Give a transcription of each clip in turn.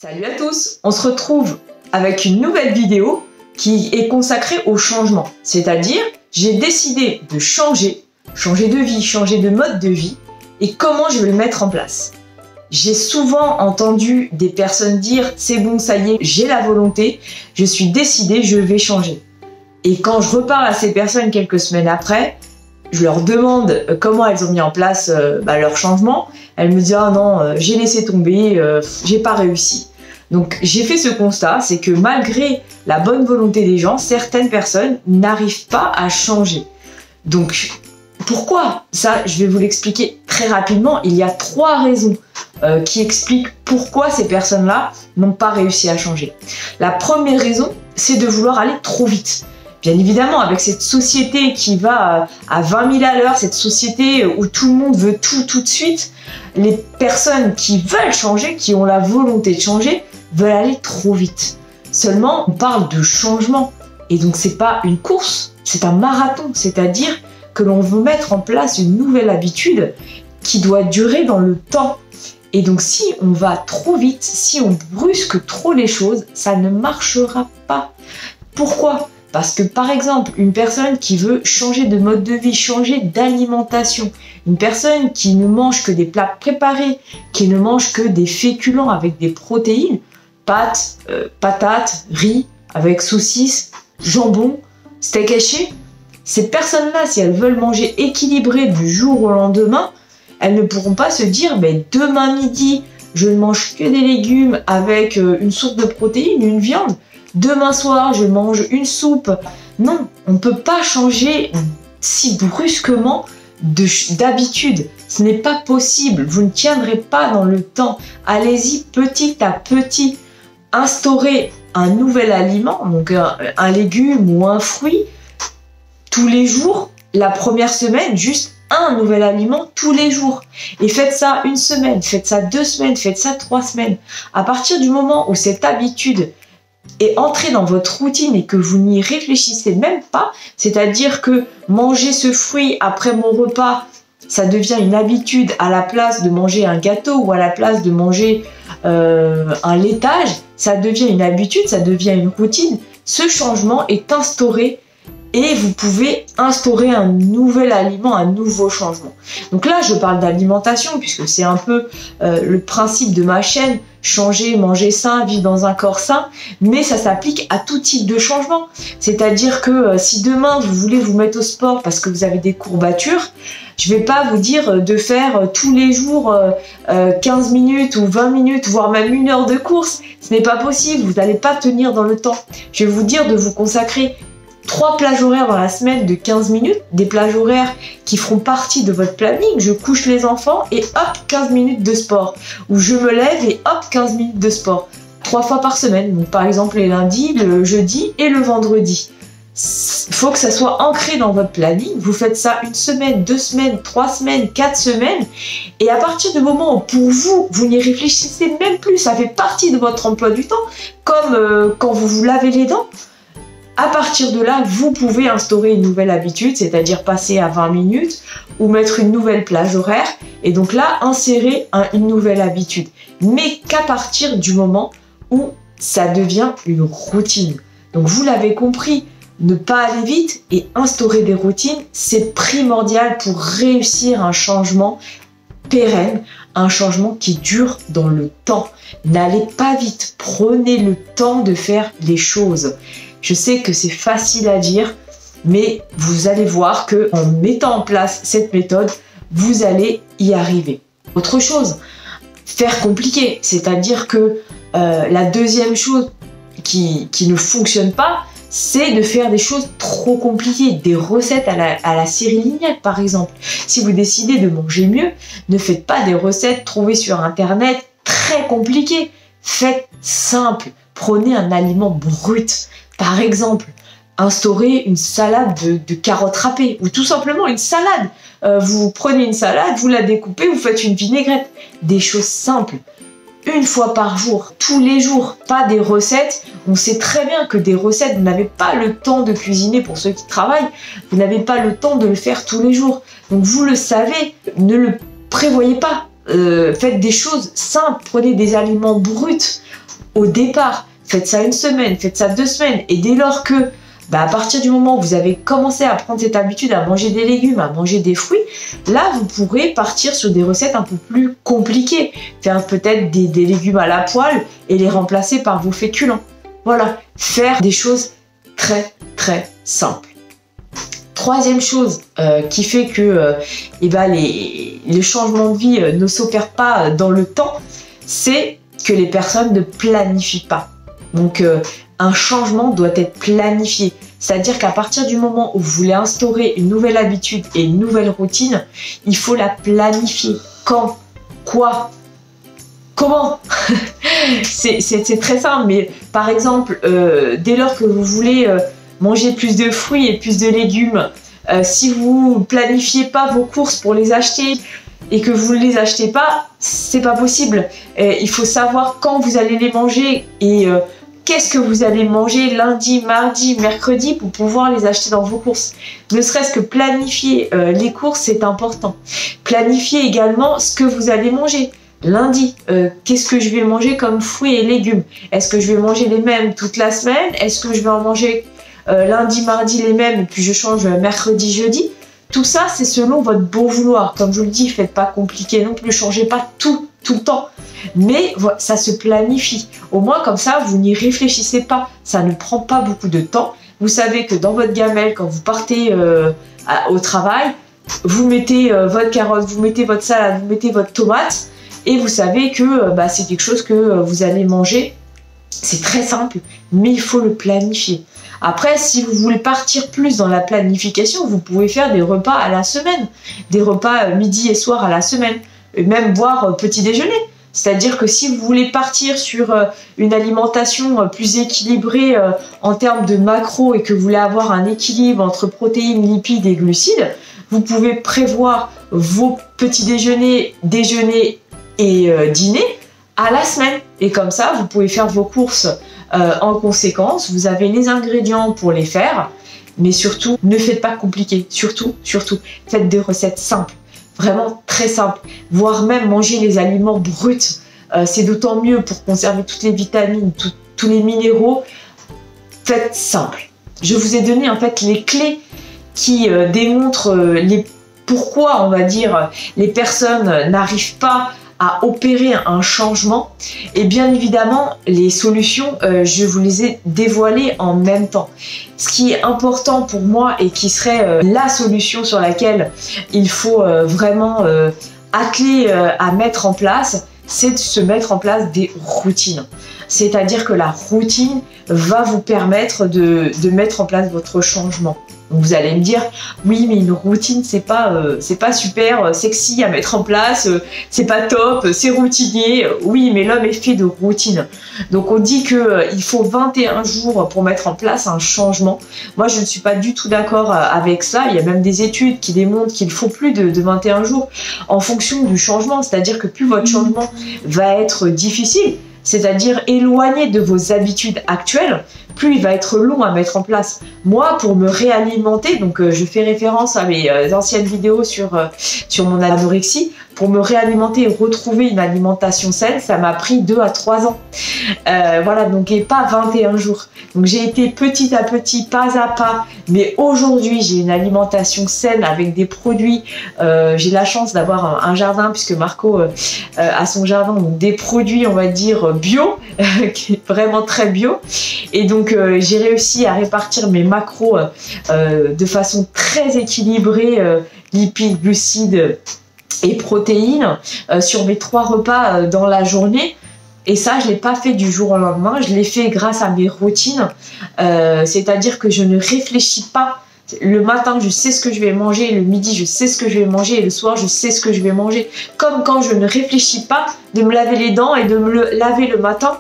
Salut à tous, on se retrouve avec une nouvelle vidéo qui est consacrée au changement. C'est-à-dire, j'ai décidé de changer de vie, changer de mode de vie et comment je vais le mettre en place. J'ai souvent entendu des personnes dire « c'est bon, ça y est, j'ai la volonté, je suis décidée, je vais changer ». Et quand je reparle à ces personnes quelques semaines après, je leur demande comment elles ont mis en place leur changement. Elles me disent « ah non, j'ai laissé tomber, j'ai pas réussi ». Donc j'ai fait ce constat, c'est que malgré la bonne volonté des gens, certaines personnes n'arrivent pas à changer. Donc pourquoi? Ça, je vais vous l'expliquer très rapidement. Il y a 3 raisons qui expliquent pourquoi ces personnes-là n'ont pas réussi à changer. La première raison, c'est de vouloir aller trop vite. Bien évidemment, avec cette société qui va à 20 000 à l'heure, cette société où tout le monde veut tout de suite, les personnes qui veulent changer, qui ont la volonté de changer, veulent aller trop vite. Seulement, on parle de changement. Et donc, c'est pas une course, c'est un marathon. C'est-à-dire que l'on veut mettre en place une nouvelle habitude qui doit durer dans le temps. Et donc, si on va trop vite, si on brusque trop les choses, ça ne marchera pas. Pourquoi ? Parce que par exemple, une personne qui veut changer de mode de vie, changer d'alimentation, une personne qui ne mange que des plats préparés, qui ne mange que des féculents avec des protéines, pâtes, patates, riz, avec saucisses, jambon, steak haché, ces personnes-là, si elles veulent manger équilibré du jour au lendemain, elles ne pourront pas se dire « demain midi, je ne mange que des légumes avec une source de protéines, une viande ». Demain soir, je mange une soupe. Non, on ne peut pas changer si brusquement d'habitude. Ce n'est pas possible. Vous ne tiendrez pas dans le temps. Allez-y petit à petit. Instaurez un nouvel aliment, donc un légume ou un fruit, tous les jours. La première semaine, juste un nouvel aliment tous les jours. Et faites ça 1 semaine, faites ça 2 semaines, faites ça 3 semaines. À partir du moment où cette habitude et entrer dans votre routine et que vous n'y réfléchissez même pas, c'est-à-dire que manger ce fruit après mon repas, ça devient une habitude à la place de manger un gâteau ou à la place de manger un laitage, ça devient une habitude, ça devient une routine. Ce changement est instauré et vous pouvez instaurer un nouvel aliment, un nouveau changement. Donc là, je parle d'alimentation puisque c'est un peu le principe de ma chaîne, changer, manger sain, vivre dans un corps sain, mais ça s'applique à tout type de changement. C'est-à-dire que si demain vous voulez vous mettre au sport parce que vous avez des courbatures, je ne vais pas vous dire de faire tous les jours 15 minutes ou 20 minutes, voire même 1 heure de course. Ce n'est pas possible, vous n'allez pas tenir dans le temps. Je vais vous dire de vous consacrer 3 plages horaires dans la semaine de 15 minutes, des plages horaires qui feront partie de votre planning. Je couche les enfants et hop, 15 minutes de sport. Ou je me lève et hop, 15 minutes de sport. 3 fois par semaine, donc par exemple les lundis, le jeudi et le vendredi. Il faut que ça soit ancré dans votre planning. Vous faites ça 1 semaine, 2 semaines, 3 semaines, 4 semaines. Et à partir du moment où pour vous, vous n'y réfléchissez même plus, ça fait partie de votre emploi du temps, comme quand vous vous lavez les dents. À partir de là, vous pouvez instaurer une nouvelle habitude, c'est-à-dire passer à 20 minutes ou mettre une nouvelle plage horaire. Et donc là, insérer une nouvelle habitude. Mais qu'à partir du moment où ça devient une routine. Donc vous l'avez compris, ne pas aller vite et instaurer des routines, c'est primordial pour réussir un changement pérenne, un changement qui dure dans le temps. N'allez pas vite, prenez le temps de faire les choses. Je sais que c'est facile à dire, mais vous allez voir qu'en mettant en place cette méthode, vous allez y arriver. Autre chose, faire compliqué, c'est-à-dire que la deuxième chose qui ne fonctionne pas, c'est de faire des choses trop compliquées, des recettes à la Cyril Lignac par exemple. Si vous décidez de manger mieux, ne faites pas des recettes trouvées sur internet très compliquées. Faites simple, prenez un aliment brut. Par exemple, instaurer une salade de carottes râpées ou tout simplement une salade. Vous prenez une salade, vous la découpez, vous faites une vinaigrette. Des choses simples. 1 fois par jour, tous les jours, pas des recettes. On sait très bien que des recettes, vous n'avez pas le temps de cuisiner pour ceux qui travaillent, vous n'avez pas le temps de le faire tous les jours. Donc vous le savez, ne le prévoyez pas. Faites des choses simples, prenez des aliments bruts. au départ. Faites ça 1 semaine, faites ça 2 semaines. Et dès lors que, à partir du moment où vous avez commencé à prendre cette habitude à manger des légumes, à manger des fruits, là, vous pourrez partir sur des recettes un peu plus compliquées. Faire peut-être des légumes à la poêle et les remplacer par vos féculents. Voilà, faire des choses très, très simples. Troisième chose qui fait que les changements de vie ne s'opèrent pas dans le temps, c'est que les personnes ne planifient pas. Donc, un changement doit être planifié. C'est-à-dire qu'à partir du moment où vous voulez instaurer une nouvelle habitude et une nouvelle routine, il faut la planifier. Quand? Quoi? Comment? C'est très simple, mais par exemple, dès lors que vous voulez manger plus de fruits et plus de légumes, si vous planifiez pas vos courses pour les acheter et que vous ne les achetez pas, c'est pas possible. Il faut savoir quand vous allez les manger et qu'est-ce que vous allez manger lundi, mardi, mercredi pour pouvoir les acheter dans vos courses. Ne serait-ce que planifier les courses, c'est important. Planifier également ce que vous allez manger. Lundi, qu'est-ce que je vais manger comme fruits et légumes? Est-ce que je vais manger les mêmes toute la semaine? Est-ce que je vais en manger lundi, mardi les mêmes et puis je change mercredi, jeudi? Tout ça, c'est selon votre bon vouloir. Comme je vous le dis, faites pas compliqué non plus, changez pas tout le temps. Mais ça se planifie. Au moins, comme ça, vous n'y réfléchissez pas. Ça ne prend pas beaucoup de temps. Vous savez que dans votre gamelle, quand vous partez au travail, vous mettez votre carotte, vous mettez votre salade, vous mettez votre tomate, et vous savez que c'est quelque chose que vous allez manger. C'est très simple, mais il faut le planifier. Après, si vous voulez partir plus dans la planification, vous pouvez faire des repas à la semaine, des repas midi et soir à la semaine, et même boire petit déjeuner. C'est-à-dire que si vous voulez partir sur une alimentation plus équilibrée en termes de macros et que vous voulez avoir un équilibre entre protéines, lipides et glucides, vous pouvez prévoir vos petits déjeuners, et dîner à la semaine. Et comme ça, vous pouvez faire vos courses en conséquence. Vous avez les ingrédients pour les faire. Mais surtout, ne faites pas compliqué. Surtout, faites des recettes simples. Vraiment très simples. Voire même manger les aliments bruts. C'est d'autant mieux pour conserver toutes les vitamines, tous les minéraux. Faites simple. Je vous ai donné en fait les clés qui démontrent pourquoi, on va dire, les personnes n'arrivent pas à opérer un changement. Et bien évidemment, les solutions, je vous les ai dévoilées en même temps. Ce qui est important pour moi et qui serait la solution sur laquelle il faut vraiment atteler à mettre en place, c'est de se mettre en place des routines. C'est-à-dire que la routine va vous permettre de mettre en place votre changement. Donc vous allez me dire, oui, mais une routine, c'est pas super sexy à mettre en place, c'est pas top, c'est routinier. Oui, mais l'homme est fait de routine. Donc on dit qu'il faut 21 jours pour mettre en place un changement. Moi, je ne suis pas du tout d'accord avec ça. Il y a même des études qui démontrent qu'il faut plus de 21 jours en fonction du changement. C'est-à-dire que plus votre changement va être difficile, c'est-à-dire éloigné de vos habitudes actuelles, plus il va être long à mettre en place. Moi, pour me réalimenter, donc je fais référence à mes anciennes vidéos sur mon anorexie, pour me réalimenter et retrouver une alimentation saine, ça m'a pris 2 à 3 ans. Voilà, donc et pas 21 jours. Donc j'ai été petit à petit, pas à pas, mais aujourd'hui j'ai une alimentation saine avec des produits. J'ai la chance d'avoir un jardin puisque Marco a son jardin, donc des produits, on va dire bio, qui est vraiment très bio. Et donc j'ai réussi à répartir mes macros de façon très équilibrée, lipides, glucides et protéines sur mes 3 repas dans la journée. Et ça, je ne l'ai pas fait du jour au lendemain, je l'ai fait grâce à mes routines. C'est-à-dire que je ne réfléchis pas. Le matin, je sais ce que je vais manger, le midi, je sais ce que je vais manger, et le soir, je sais ce que je vais manger. Comme quand je ne réfléchis pas de me laver les dents et de me laver le matin.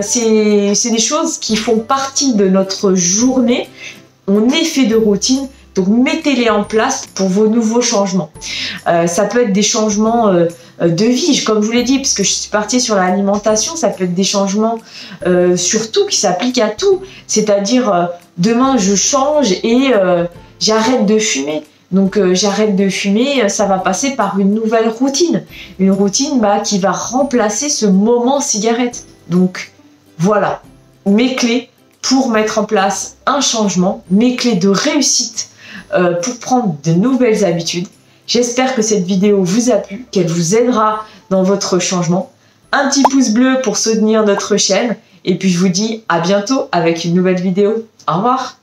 C'est des choses qui font partie de notre journée. On est fait de routine. Donc mettez-les en place pour vos nouveaux changements. Ça peut être des changements de vie, comme je vous l'ai dit, parce que je suis partie sur l'alimentation, ça peut être des changements sur tout, qui s'appliquent à tout. C'est-à-dire, demain je change et j'arrête de fumer. Donc j'arrête de fumer, ça va passer par une nouvelle routine. Une routine qui va remplacer ce moment cigarette. Donc Voilà mes clés pour mettre en place un changement, mes clés de réussite pour prendre de nouvelles habitudes. J'espère que cette vidéo vous a plu, qu'elle vous aidera dans votre changement. Un petit pouce bleu pour soutenir notre chaîne. Et puis je vous dis à bientôt avec une nouvelle vidéo. Au revoir.